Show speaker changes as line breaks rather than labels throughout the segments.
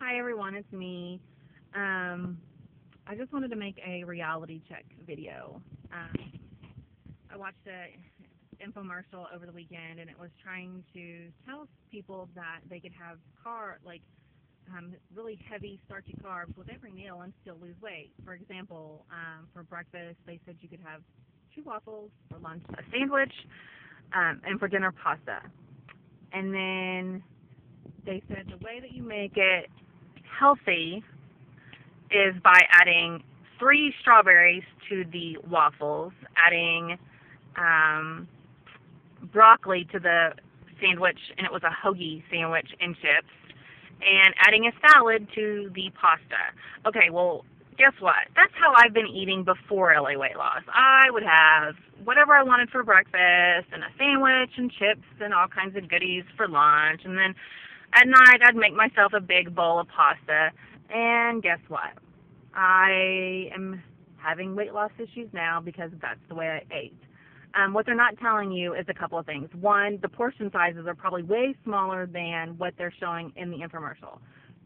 Hi everyone, it's me. Um, I just wanted to make a reality check video. I watched a infomercial over the weekend, and it was trying to tell people that they could have really heavy, starchy carbs with every meal and still lose weight. For example, for breakfast, they said you could have 2 waffles, for lunch a sandwich, and for dinner pasta. And then they said the way that you make it healthy is by adding 3 strawberries to the waffles, adding um, broccoli to the sandwich, and it was a hoagie sandwich and chips, and adding a salad to the pasta. Okay, well, guess what? That's how I've been eating before LA Weight Loss. I would have whatever I wanted for breakfast, and a sandwich and chips and all kinds of goodies for lunch, and then at night I'd make myself a big bowl of pasta. And guess what? I am having weight loss issues now because that's the way I ate. What they're not telling you is a couple of things. One, the portion sizes are probably way smaller than what they're showing in the infomercial.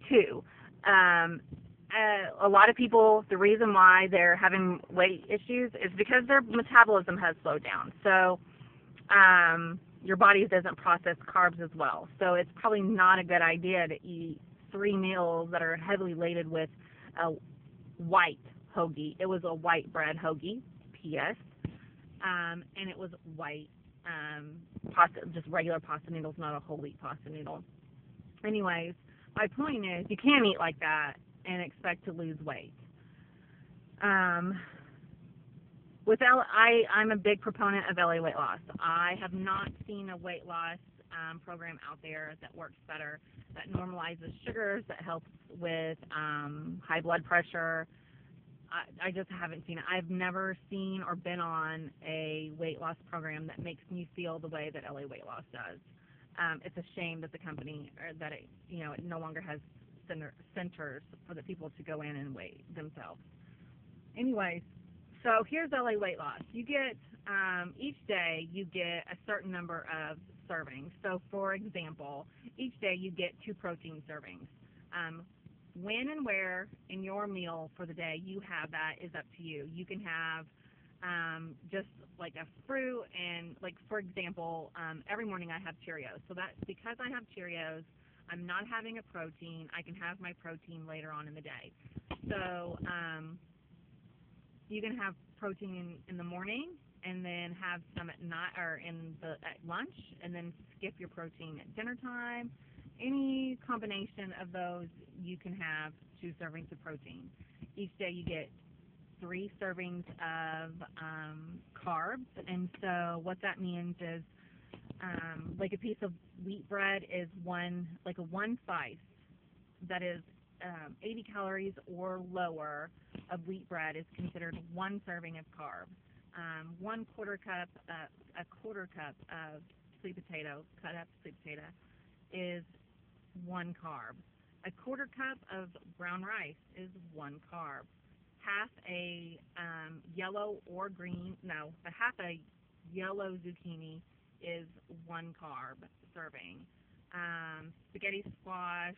Two, a lot of people, the reason why they're having weight issues is because their metabolism has slowed down. So your body doesn't process carbs as well. So it's probably not a good idea to eat 3 meals that are heavily laden with a white hoagie. It was a white bread hoagie, P.S., and it was white pasta, just regular pasta noodles, not a whole wheat pasta noodle. Anyways, my point is you can't eat like that and expect to lose weight. I'm a big proponent of LA Weight Loss. I have not seen a weight loss program out there that works better, that normalizes sugars, that helps with high blood pressure. I just haven't seen it. I've never seen or been on a weight loss program that makes me feel the way that LA Weight Loss does. It's a shame that the company, or that it no longer has centers for the people to go in and weigh themselves. Anyways, so here's LA Weight Loss. You get, each day you get a certain number of servings. So for example, each day you get 2 protein servings. When and where in your meal for the day you have that is up to you. You can have just like a fruit, and like for example, every morning I have Cheerios. So that because I have Cheerios, I'm not having a protein. I can have my protein later on in the day. So you can have protein in the morning, and then have some at night or at lunch, and then skip your protein at dinner time. Any combination of those, you can have 2 servings of protein. Each day you get 3 servings of carbs, and so what that means is like a piece of wheat bread is one slice that is 80 calories or lower of wheat bread is considered 1 serving of carbs. 1/4 cup, a 1/4 cup of sweet potato, cut up sweet potato, is 1 carb. A 1/4 cup of brown rice is 1 carb. Half a yellow zucchini is 1 carb serving. Spaghetti squash,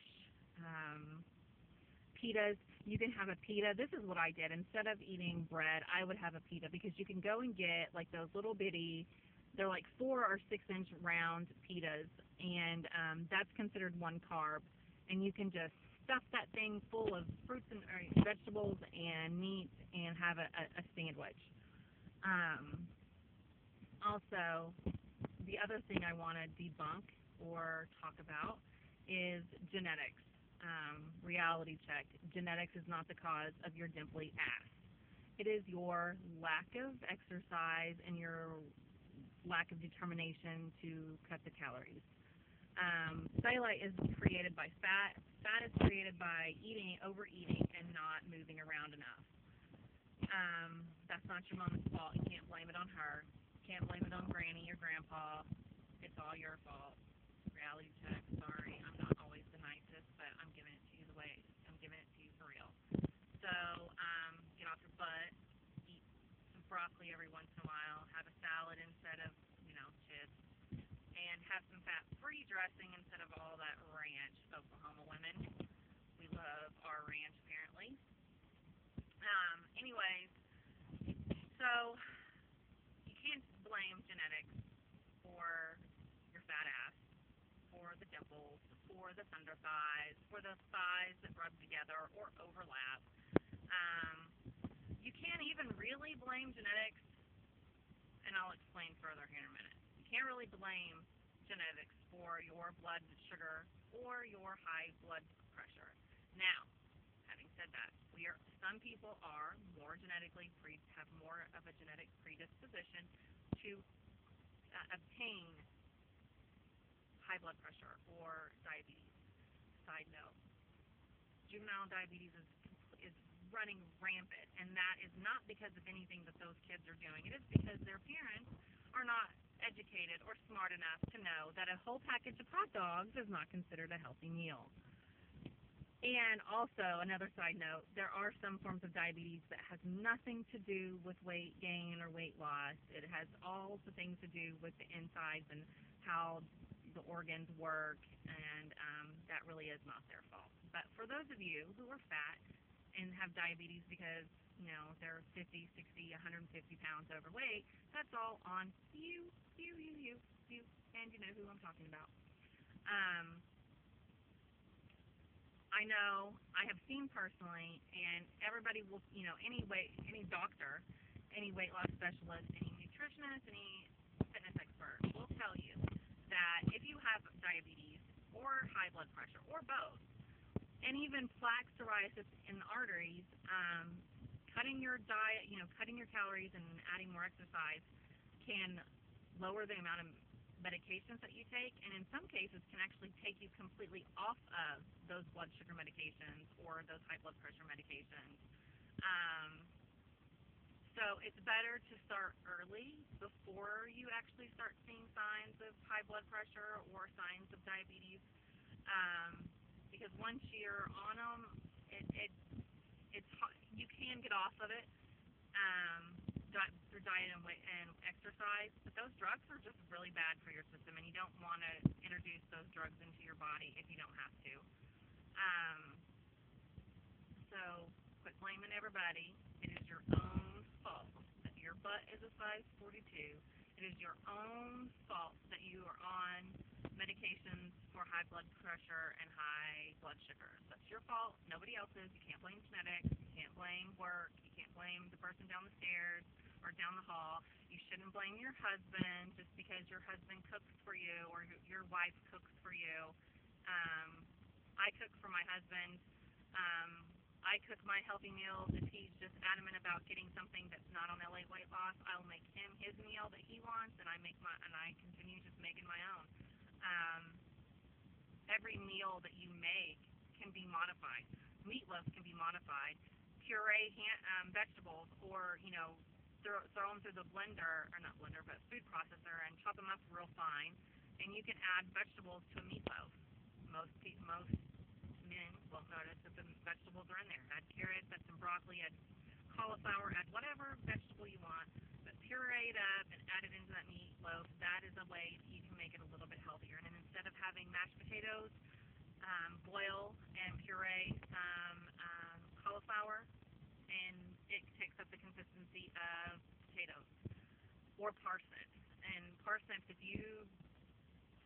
pitas. You can have a pita. This is what I did. Instead of eating bread, I would have a pita, because you can go and get like those little bitty, they're like 4 or 6 inch round pitas, and that's considered 1 carb. And you can just stuff that thing full of fruits and vegetables and meat and have a sandwich. Also, the other thing I want to debunk or talk about is genetics. Reality check. Genetics is not the cause of your dimply ass. It is your lack of exercise and your lack of determination to cut the calories. Cellulite is created by fat. Fat is created by overeating, and not moving around enough. That's not your mama's fault. You can't blame it on her. You can't blame it on granny or grandpa. It's all your fault. Reality check. Sorry, I'm not always the nicest, but I'm giving it to you the way I'm giving it to you for real. So get off your butt. Eat some broccoli every once in a while. Have a salad instead of chips. And have some fat-free dressing instead of all that ranch. Oklahoma women, we anyways, so you can't blame genetics for your fat ass, for the dimples, for the thunder thighs, for the thighs that rub together or overlap. You can't even really blame genetics, and I'll explain further here in a minute. You can't really blame genetics for your blood sugar or your high blood pressure. Now, having said that, some people are more genetically have more of a genetic predisposition to obtain high blood pressure or diabetes. Side note, juvenile diabetes is running rampant, and that is not because of anything that those kids are doing. It is because their parents are not educated or smart enough to know that a whole package of hot dogs is not considered a healthy meal. And also, another side note, there are some forms of diabetes that has nothing to do with weight gain or weight loss. It has all the things to do with the insides and how the organs work, and that really is not their fault. But for those of you who are fat and have diabetes because, they're 50, 60, 150 pounds overweight, that's all on you, and you know who I'm talking about. I know, I have seen personally, and everybody will, any doctor, any weight loss specialist, any nutritionist, any fitness expert will tell you that if you have diabetes or high blood pressure or both, and even plaque psoriasis in the arteries, cutting your diet, cutting your calories and adding more exercise can lower the amount of medications that you take, and in some cases can actually take you completely off of those blood sugar medications or those high blood pressure medications. So it's better to start early before you actually start seeing signs of high blood pressure or signs of diabetes, because once you're on them, it's you can get off of it through diet and exercise, but those drugs are just really bad for your system, and you don't want to introduce those drugs into your body if you don't have to. So quit blaming everybody. It is your own fault that your butt is a size 42. It is your own fault that you are on medications for high blood pressure and high blood sugar. That's your fault, nobody else's. You can't blame genetics, you can't blame work, you can't blame the person down the stairs or down the hall. You shouldn't blame your husband just because your husband cooks for you or your wife cooks for you. I cook for my husband. I cook my healthy meals. If he's just adamant about getting something that's not on LA Weight Loss, I'll make him his meal that he wants, and I continue just making my own. Every meal that you make can be modified. Meatloaf can be modified. Puree vegetables, or throw them through the blender, or not blender, but food processor, and chop them up real fine, and you can add vegetables to a meatloaf. Most men won't notice that the vegetables are in there. Add carrots, add some broccoli, add cauliflower, add whatever vegetable you want, but puree it up and add it into that meatloaf. That is a way that you can make it a little bit healthier. And then instead of having mashed potatoes, boil and puree cauliflower, and it takes up the consistency of potatoes. Or parsnips. And parsnips, if you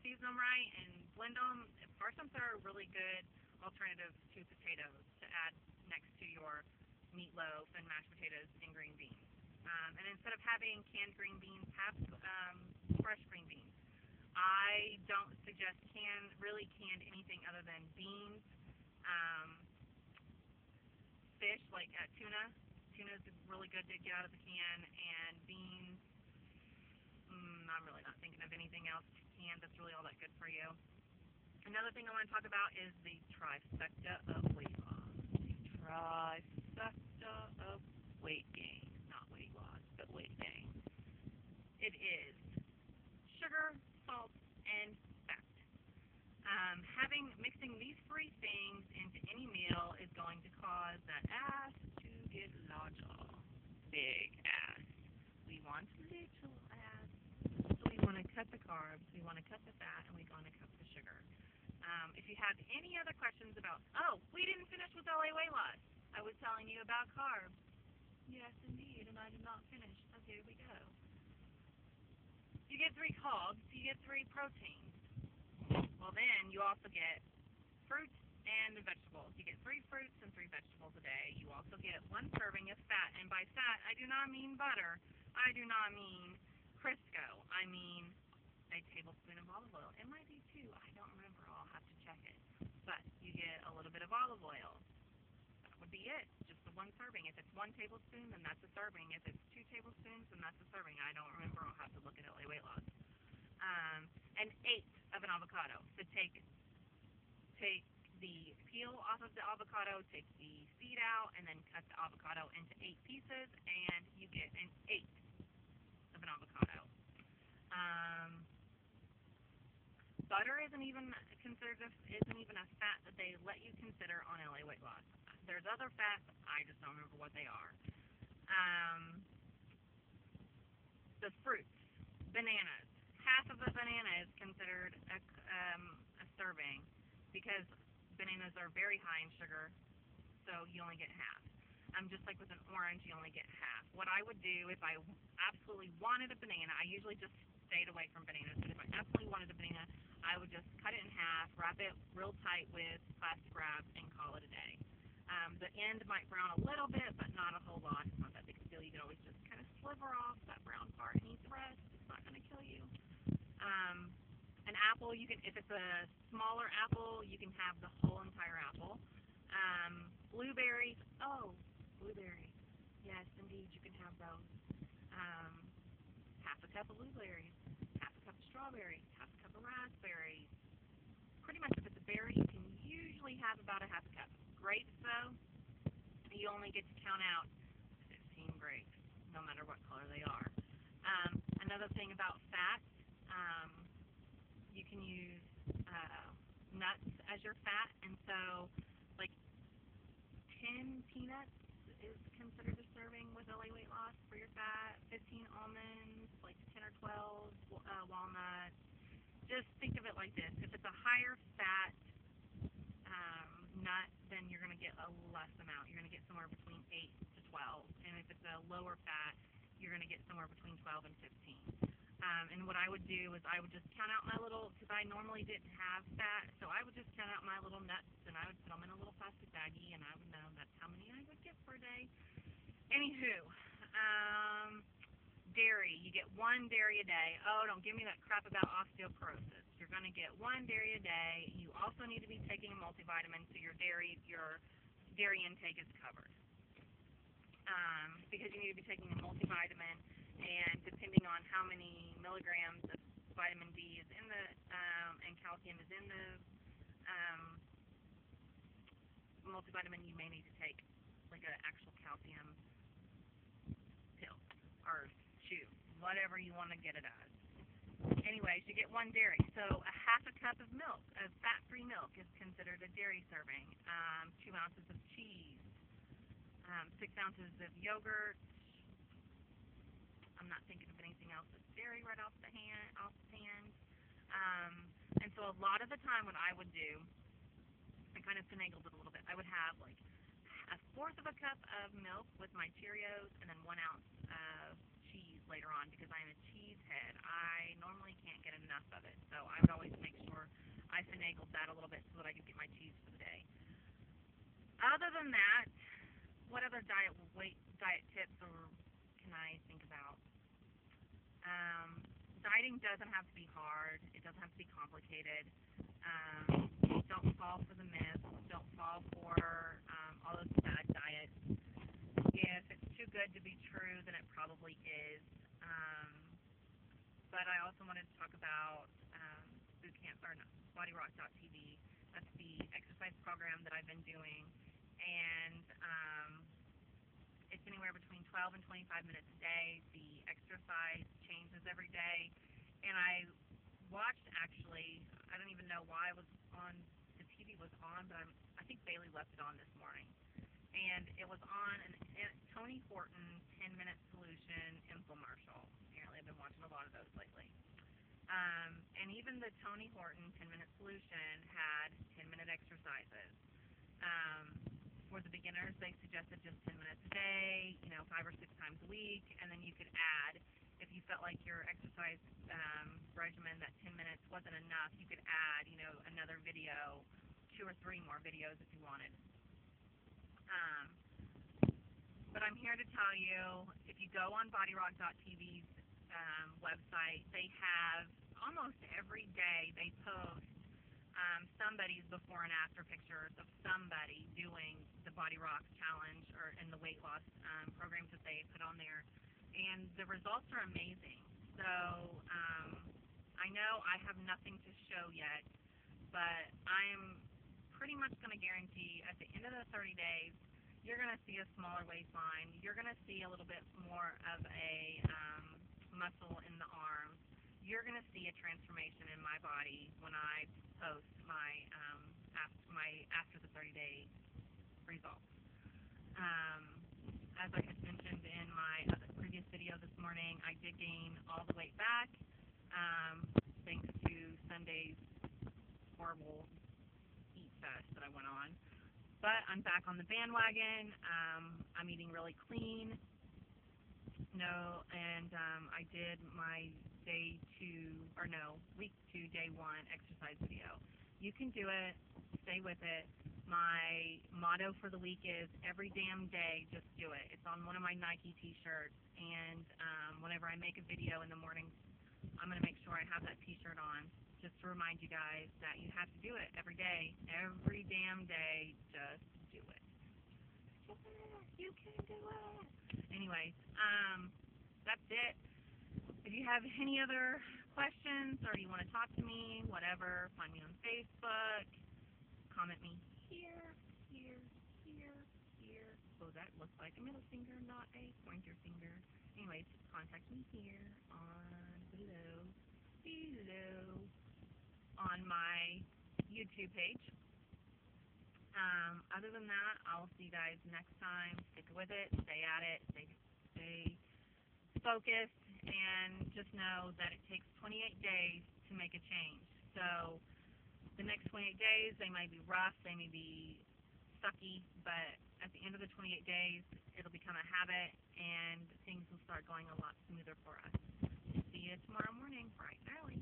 season them right and blend them, parsnips are a really good alternative to potatoes to add next to your meatloaf and mashed potatoes and green beans. And instead of having canned green beans, have fresh green beans. I don't suggest really canned anything other than beans, fish like tuna. Tuna is really good to get out of the can, and beans. I'm really not thinking of anything else canned that's really all that good for you. Another thing I want to talk about is the trifecta of weight loss. The trifecta of weight gain. Not weight loss, but weight gain. It is sugar, salt, and fat. Mixing these three things into any meal is going to cause that ass to get larger. Big ass. We want little ass. So we want to cut the carbs, we want to cut the fat, and we want to cut the sugar. If you have any other questions about, we didn't finish with LA Weight Loss. I was telling you about carbs. Yes, indeed, and I did not finish. Okay, we go. You get 3 carbs, you get 3 proteins. Well, then you also get fruits and vegetables. You get 3 fruits and 3 vegetables a day. You also get 1 serving of fat, and by fat, I do not mean butter. I do not mean Crisco. I mean a tablespoon of olive oil. It might be 2. I don't remember. I'll have to check it. But you get a little bit of olive oil. That would be it. Just the 1 serving. If it's 1 tablespoon, then that's a serving. If it's 2 tablespoons, then that's a serving. I don't remember. I'll have to look at LA Weight Loss. An eighth of an avocado. So take the peel off of the avocado, take the seed out, and then cut the avocado into 8 pieces, and you get an eighth of an avocado. Butter isn't even considered isn't even a fat that they let you consider on LA Weight Loss. There's other fats, I just don't remember what they are. The fruits, bananas. Half of a banana is considered a serving because bananas are very high in sugar, so you only get half. Just like with an orange, you only get half. What I would do if I absolutely wanted a banana, I usually just stayed away from bananas, but if I absolutely wanted a banana, I would just cut it in half, wrap it real tight with plastic wrap, and call it a day. The end might brown a little bit, but not a whole lot. It's not that big a deal. You can always just kind of sliver off that brown part and eat the rest. It's not going to kill you. An apple, you can, if it's a smaller apple, you can have the whole entire apple. Blueberries, blueberries. Yes, indeed, you can have those. Half a cup of blueberries, half a cup of strawberries, half a cup of raspberries. Pretty much if it's a berry, you can usually have about a half a cup. Grapes, though, you only get to count out 15 grapes, no matter what color they are. Another thing about fat, you can use nuts as your fat, and so like 10 peanuts is considered a serving with LA Weight Loss for your fat. 15 almonds, like 10 or 12 walnuts. Just think of it like this: if it's a higher fat nut, then you're going to get a less amount. You're going to get somewhere between 8 to 12, and if it's a lower fat, you're going to get somewhere between 12 and 15. And what I would do is I would just count out my little, because I normally didn't have fat, so I would just count out my little nuts, and I would put them in a little plastic baggie, and I would know that's how many I would get per day. Anywho, dairy. You get 1 dairy a day. Oh, don't give me that crap about osteoporosis. You're going to get 1 dairy a day. You also need to be taking a multivitamin, so your dairy intake is covered. Because you need to be taking a multivitamin, and depending on how many milligrams of vitamin D is in the and calcium is in the multivitamin, you may need to take like an actual calcium pill or chew, whatever you want to get it as. Anyways, you get 1 dairy. So a half a cup of milk, of fat-free milk, is considered a dairy serving. 2 ounces of cheese, 6 ounces of yogurt. I'm not thinking of anything else that's dairy right off the hand. And so a lot of the time what I would do, I kind of finagled it a little bit. I would have like 1/4 of a cup of milk with my Cheerios, and then 1 ounce of cheese later on, because I'm a cheese head. I normally can't get enough of it, so I would always make sure I finagled that a little bit so that I could get my cheese for the day. Other than that, what other diet tips or can I think about? Dieting doesn't have to be hard. It doesn't have to be complicated. Don't fall for the myths. Don't fall for all those bad diets. If it's too good to be true, then it probably is. But I also wanted to talk about BodyRock.tv. That's the exercise program that I've been doing, and it's anywhere between 12 and 25 minutes a day. The exercise changes every day, and I watched, actually, I don't even know why the TV was on, but I think Bailey left it on this morning, and it was on Tony Horton 10-minute solution infomercial. Apparently I've been watching a lot of those lately. And even the Tony Horton 10-minute solution had 10-minute exercises for the beginner beginners, they suggested just 10 minutes a day, 5 or 6 times a week, and then you could add, if you felt like your exercise regimen, that 10 minutes wasn't enough, you could add, another video, 2 or 3 more videos if you wanted. But I'm here to tell you, if you go on BodyRock.tv's website, they have almost every day they post somebody's before and after pictures of somebody doing the Body Rock challenge or in the weight loss programs that they put on there, and the results are amazing. So I know I have nothing to show yet, but I'm pretty much going to guarantee at the end of the 30 days, you're going to see a smaller waistline. You're going to see a little bit more of a muscle in the arms. You're going to see a transformation in my body when I post my after the 30-day results. As I had mentioned in my previous video this morning, I did gain all the weight back thanks to Sunday's horrible eat fest that I went on. But I'm back on the bandwagon. I'm eating really clean. And I did my week 2, day 1 exercise video. You can do it. Stay with it. My motto for the week is every damn day, just do it. It's on one of my Nike t-shirts, and whenever I make a video in the mornings, I'm going to make sure I have that t-shirt on just to remind you guys that you have to do it every day. Every damn day, just do it. You can do it. Anyways, that's it. If you have any other questions or you want to talk to me, whatever, find me on Facebook, comment me here. Oh, that looks like a middle finger, not a pointer finger. Anyways, contact me here below on my YouTube page. Other than that, I'll see you guys next time. Stick with it, stay at it, stay focused, and just know that it takes 28 days to make a change. So the next 28 days, they may be rough, they may be sucky, but at the end of the 28 days, it'll become a habit, and things will start going a lot smoother for us. See you tomorrow morning, bright and early.